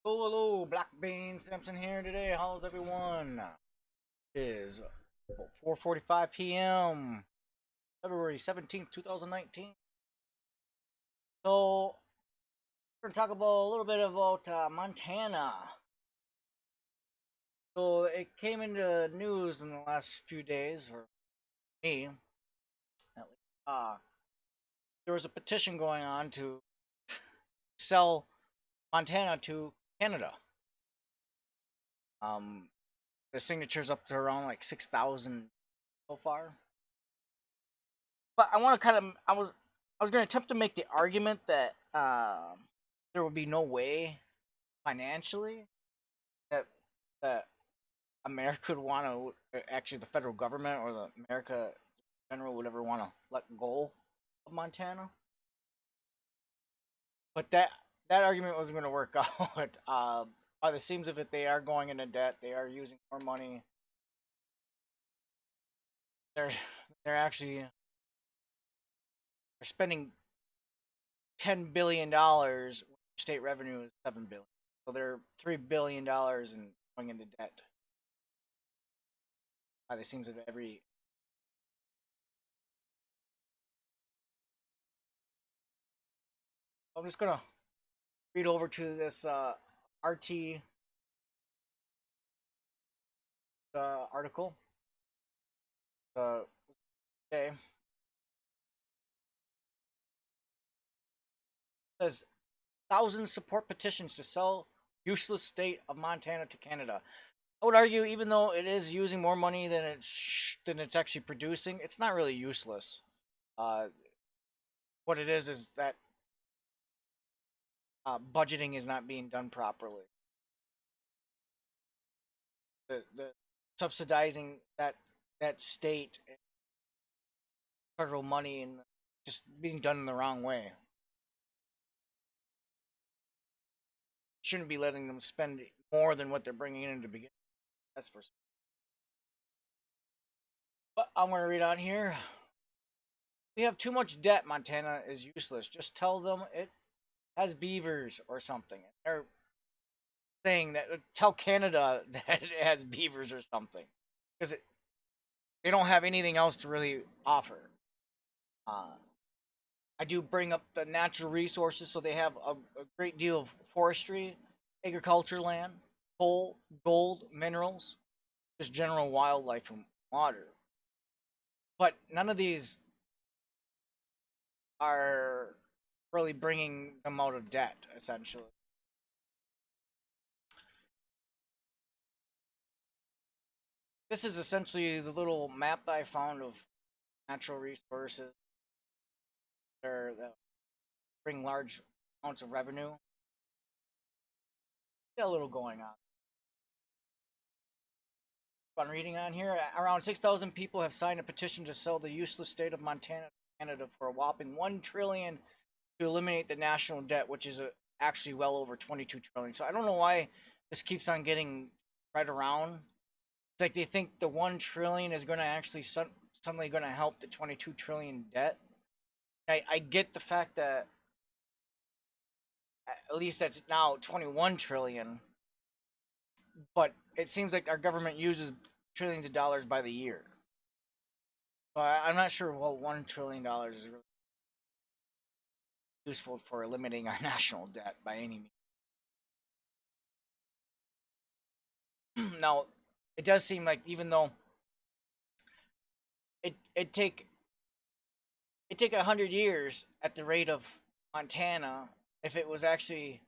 Hello, Black Bean Simpson here today. How's everyone? It is 4:45 p.m. February 17th, 2019. So, we're going to talk about a little bit about Montana. So, it came into news in the last few days, or me, at least. There was a petition going on to sell Montana to Canada. Um, the signatures up to around like 6,000 so far. But I want to kind of I was going to attempt to make the argument that there would be no way financially that that America would want to actually the federal government or the America in general would ever want to let go of Montana. But that argument wasn't going to work out. By the seams of it, they are going into debt. They are using more money. They're they're actually they're spending $10 billion. State revenue is $7 billion, so they're $3 billion in going into debt. By the seems of every. I'm just gonna read over to this RT article. Okay, it says thousands support petitions to sell useless state of Montana to Canada. I would argue, even though it is using more money than it's actually producing, it's not really useless. Uh, what it is that budgeting is not being done properly. The subsidizing that state federal money and just being done in the wrong way. Shouldn't be letting them spend more than what they're bringing in to begin. That's for. But I'm gonna read on here. We have too much debt. Montana is useless. Just tell them it has beavers or something. They're saying that tell Canada that it has beavers or something because they don't have anything else to really offer. Uh, I do bring up the natural resources, so they have a great deal of forestry, agriculture land, coal, gold, minerals, just general wildlife and water. But none of these are really bringing them out of debt, essentially. This is essentially the little map that I found of natural resources that bring large amounts of revenue. Got a little going on. On reading on here, around 6,000 people have signed a petition to sell the useless state of Montana to Canada for a whopping 1 trillion to eliminate the national debt, which is actually well over 22 trillion. So I don't know why this keeps on getting right around. It's like they think the 1 trillion is going to actually suddenly going to help the 22 trillion debt. I get the fact that at least that's now 21 trillion, but it seems like our government uses trillions of dollars by the year. So I'm not sure what $1 trillion is really useful for limiting our national debt by any means. Now, it does seem like even though it take 100 years at the rate of Montana, if it was actually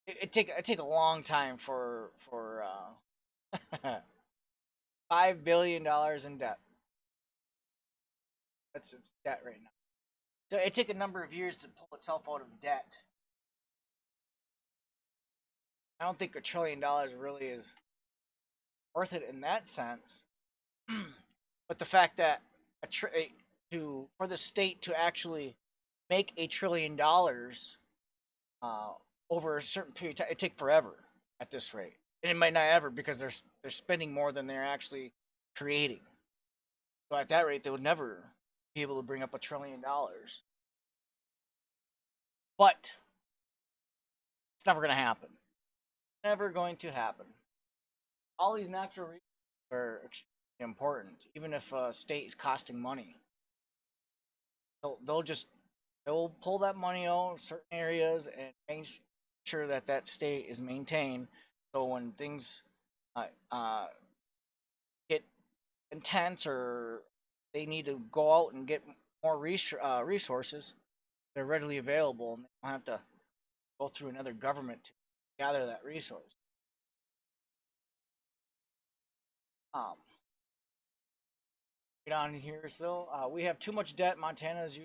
it take a long time for $5 billion in debt. That's its debt right now. So it took a number of years to pull itself out of debt. I don't think $1 trillion really is worth it in that sense. But the fact that for the state to actually make $1 trillion uh, over a certain period of time, it take forever at this rate, and it might not ever because they're spending more than they're actually creating. So at that rate, they would never be able to bring up $1 trillion. But It's never going to happen. Never going to happen. All these natural resources are extremely important, even if a state is costing money. They'll pull that money out in certain areas and make sure that that state is maintained. So when things uh, uh, get intense or they need to go out and get more resources, they're readily available and they don't have to go through another government to gather that resource. Um, get on here still. We have too much debt. Montana's you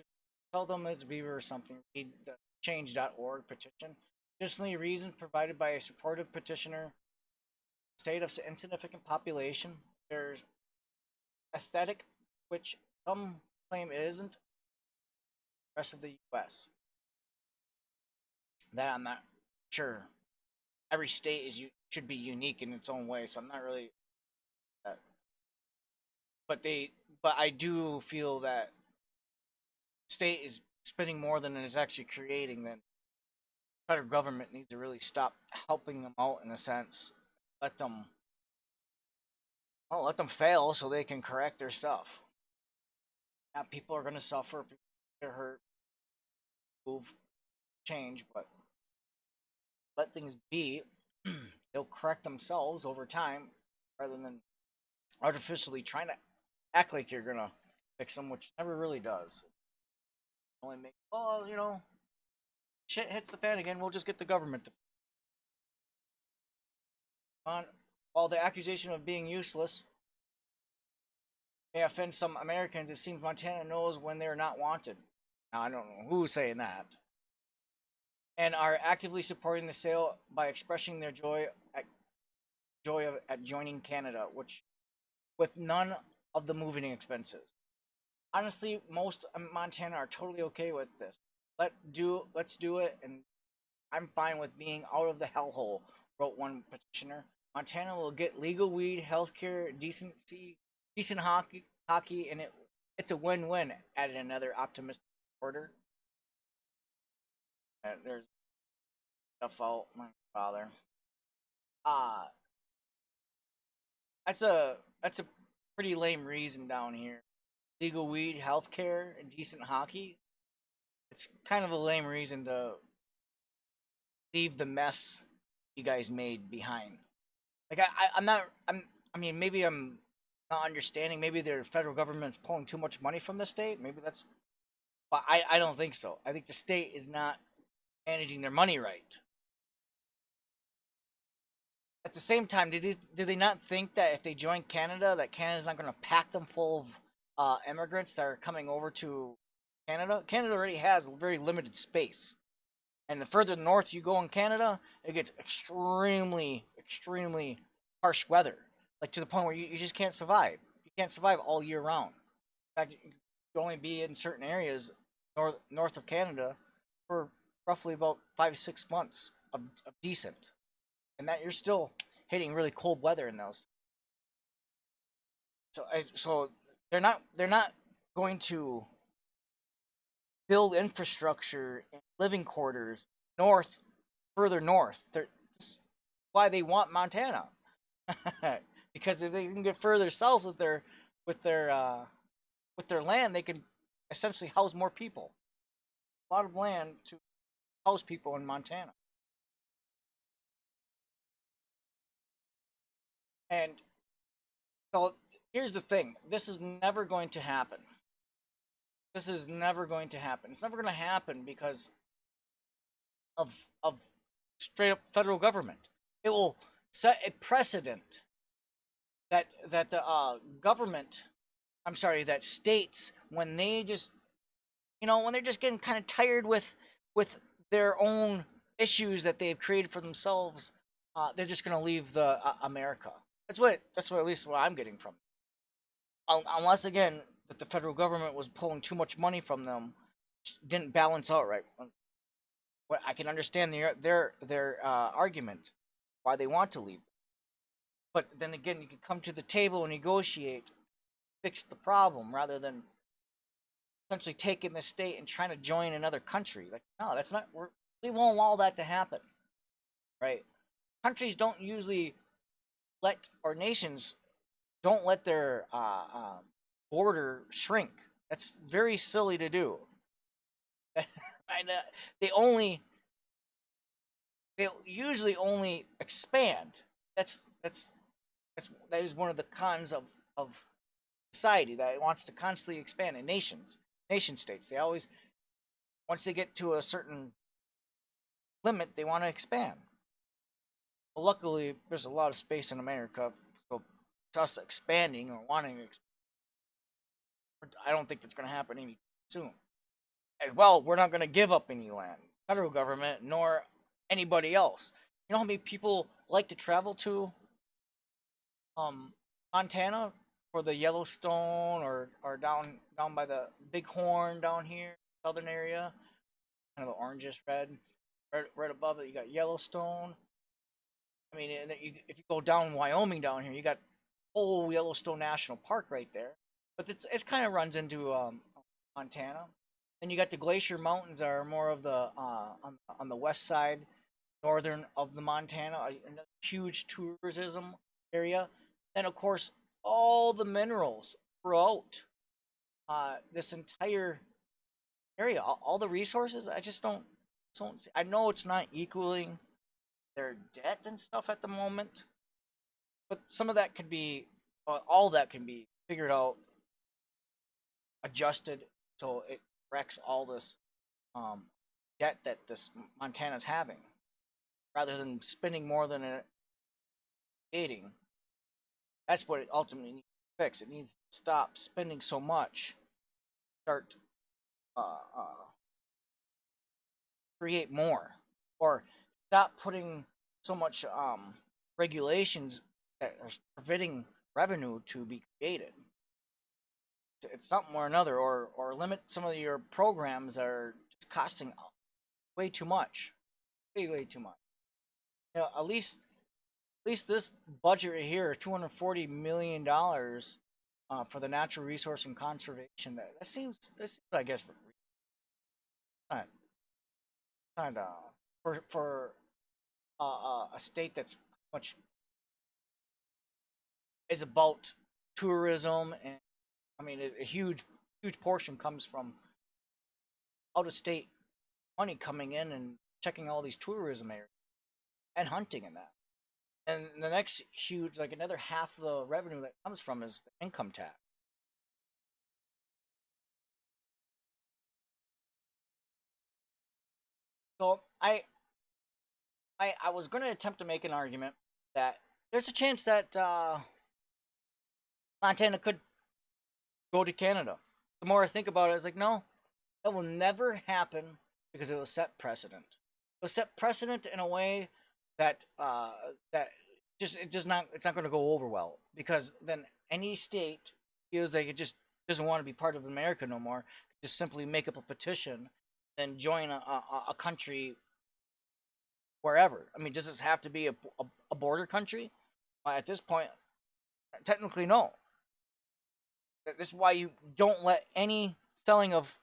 tell them it's Beaver or something. Read the change.org petition. Additionally, reason provided by a supportive petitioner. State of insignificant population. There's aesthetic, which some claim it isn't. The rest of the U.S. That I'm not sure. Every state should be unique in its own way, so I'm not really. But I do feel that state is spending more than it is actually creating. Then federal government needs to really stop helping them out in a sense. Let them, let them fail so they can correct their stuff. Now people are going to suffer, people get hurt, move, change, but let things be. They'll correct themselves over time rather than artificially trying to act like you're gonna fix them, which never really does. Only make shit hits the fan again. We'll just get the government to on. While the accusation of being useless may offend some Americans, it seems Montana knows when they're not wanted. Now I don't know who's saying that, and are actively supporting the sale by expressing their joy at joining Canada, which with none of the moving expenses. Honestly, most Montana are totally okay with this. Let's do it, and I'm fine with being out of the hellhole, wrote one petitioner. Montana will get legal weed, healthcare, decent hockey, and it's a win-win, added another optimistic reporter. There's stuff out, my father. That's a pretty lame reason down here. Legal weed, healthcare, and decent hockey. It's kind of a lame reason to leave the mess you guys made behind. Like I'm not. I mean, maybe I'm not understanding. Maybe the federal government's pulling too much money from the state. Maybe that's. But I don't think so. I think the state is not managing their money right. At the same time, do they not think that if they join Canada, that Canada's not going to pack them full of immigrants that are coming over to Canada? Canada already has very limited space, and the further north you go in Canada, it gets extremely, extremely harsh weather, like to the point where you just can't survive. You can't survive all year round. In fact, you can only be in certain areas north of Canada for roughly about 5 to 6 months of decent. And that you're still hitting really cold weather in those. So they're not going to build infrastructure and living quarters further north. That's why they want Montana, because if they can get further south with their land, they can essentially house more people. A lot of land to house people in Montana. And so here's the thing. This is never going to happen. This is never going to happen. It's never going to happen because of straight up federal government. It will set a precedent that the government, I'm sorry, that states when they just when they're just getting kind of tired with their own issues that they've created for themselves, they're just going to leave the America. That's what at least what I'm getting from it. Unless again that the federal government was pulling too much money from them, didn't balance out right. What I can understand their argument why they want to leave, but then again you can come to the table and negotiate, fix the problem rather than essentially taking the state and trying to join another country. Like no, that's not. We won't allow that to happen. right? Countries don't usually let, or nations don't let their border shrink. That's very silly to do. And, they only they usually only expand. That is one of the cons of society, that it wants to constantly expand. In nation states, they always, once they get to a certain limit, they want to expand. Well, luckily, there's a lot of space in America, so us expanding or wanting to expand, I don't think that's going to happen any soon. As well, we're not going to give up any land, federal government nor anybody else. You know how many people like to travel to Montana for the Yellowstone, or down by the Bighorn down here, southern area, kind of the orangish red. Right above it, you got Yellowstone. I mean, and if you go down Wyoming down here, you got whole Yellowstone National Park right there. But it kind of runs into Montana. Then you got the Glacier Mountains, are more of the on the west side, northern of the Montana, a huge tourism area. Then of course all the minerals throughout this entire area, all the resources. I just don't see. I know it's not equaling their debt and stuff at the moment, but some of that could be, all that can be figured out, adjusted, so it corrects all this debt that this Montana's having, rather than spending more than it creating. That's what it ultimately needs to fix. It needs to stop spending so much, start create more, or stop putting so much regulations that are preventing revenue to be created. It's something or another, or limit some of your programs that are just costing way too much, way too much. You know, at least this budget right here, $240 million for the natural resource and conservation. That seems, I guess, not, for a state that's much is about tourism. And I mean, a huge portion comes from out of state money coming in and checking all these tourism areas and hunting and that. And the next huge, like another half of the revenue that comes from, is the income tax. So I was going to attempt to make an argument that there's a chance that Montana could go to Canada. The more I think about it, it's like, no, that will never happen, because it will set precedent. It will set precedent in a way that it's not going to go over well, because then any state feels like it just doesn't want to be part of America no more. Just simply make up a petition and join a country wherever. I mean, does this have to be a border country? At this point, technically, no. This is why you don't let any selling of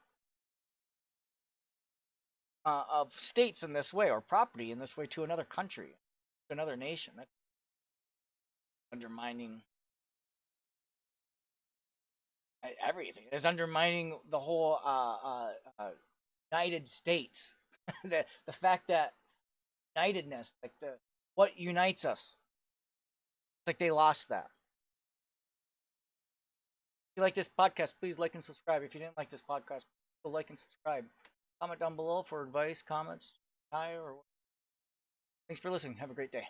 states in this way, or property in this way, to another country, to another nation. That's undermining everything. It's undermining the whole United States. The fact that unitedness, like what unites us, it's like they lost that. If you like this podcast, please like and subscribe. If you didn't like this podcast, please like and subscribe. Comment down below for advice, comments, or thanks for listening. Have a great day.